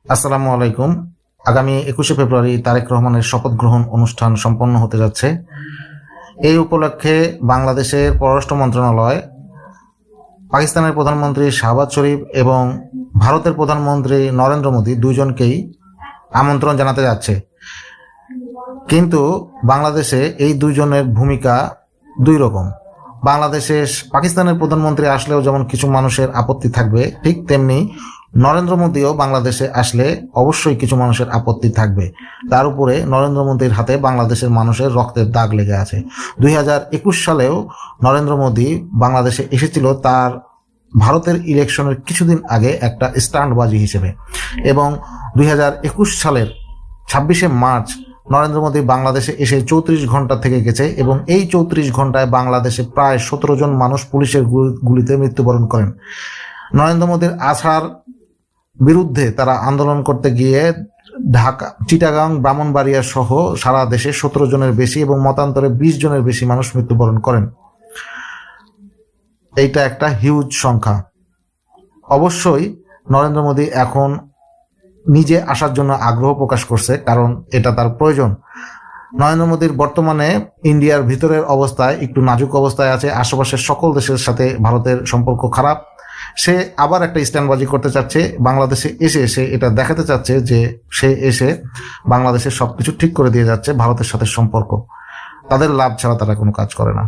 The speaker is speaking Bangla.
আসসালামু আলাইকুম। আগামী 21শে ফেব্রুয়ারি তারেক রহমানের শপথ গ্রহণ অনুষ্ঠান সম্পন্ন হতে যাচ্ছে। এই উপলক্ষে বাংলাদেশের পররাষ্ট্র মন্ত্রণালয় পাকিস্তানের প্রধানমন্ত্রী শাহবাজ শরীফ এবং ভারতের প্রধানমন্ত্রী নরেন্দ্র মোদী দুজনকেই আমন্ত্রণ জানাতে যাচ্ছে। কিন্তু বাংলাদেশে এই দুইজনের ভূমিকা দুই রকম। বাংলাদেশে পাকিস্তানের প্রধানমন্ত্রী আসলেও যেমন কিছু মানুষের আপত্তি থাকবে, ঠিক তেমনি নরেন্দ্র মোদীও বাংলাদেশে আসলে অবশ্যই কিছু মানুষের আপত্তি থাকবে। তার উপরে নরেন্দ্র মোদীর হাতে বাংলাদেশের মানুষের রক্তের দাগ লেগে আছে। 2021 সালেও নরেন্দ্র মোদী বাংলাদেশে এসেছিল তার ভারতের ইলেকশনের কিছুদিন আগে একটা স্টান্টবাজি হিসেবে, এবং 2021 সালের 26শে মার্চ নরেন্দ্র মোদী বাংলাদেশে এসে 34 ঘন্টা থেকে গেছে, এবং এই 34 ঘন্টায় বাংলাদেশে প্রায় 17 জন মানুষ পুলিশের গুলিতে মৃত্যুবরণ করেন। নরেন্দ্র মোদীর আছাড় বিরুদ্ধে তারা আন্দোলন করতে গিয়ে ঢাকা, চিটাগাং, ব্রাহ্মণবাড়িয়া সহ সারা দেশে 17 জনের বেশি এবং মতান্তরে 20 জনের বেশি মানুষ মৃত্যুবরণ করেন। এইটা একটা হিউজ সংখ্যা। অবশ্যই নরেন্দ্র মোদী এখন নিজে আসার জন্য আগ্রহ প্রকাশ করছে, কারণ এটা তার প্রয়োজন। নরেন্দ্র মোদীর বর্তমানে ইন্ডিয়ার ভিতরের অবস্থায় একটু নাজুক অবস্থায় আছে। আশেপাশের সকল দেশের সাথে ভারতের সম্পর্ক খারাপ। সে আবার একটা স্ট্যান্ডবাজি করতে চাচ্ছে। বাংলাদেশে এসে সে এটা দেখাতে চাচ্ছে যে সে এসে বাংলাদেশের সবকিছু ঠিক করে দিয়ে যাচ্ছে। ভারতের সাথে সম্পর্ক, তাদের লাভ ছাড়া তারা কোনো কাজ করে না।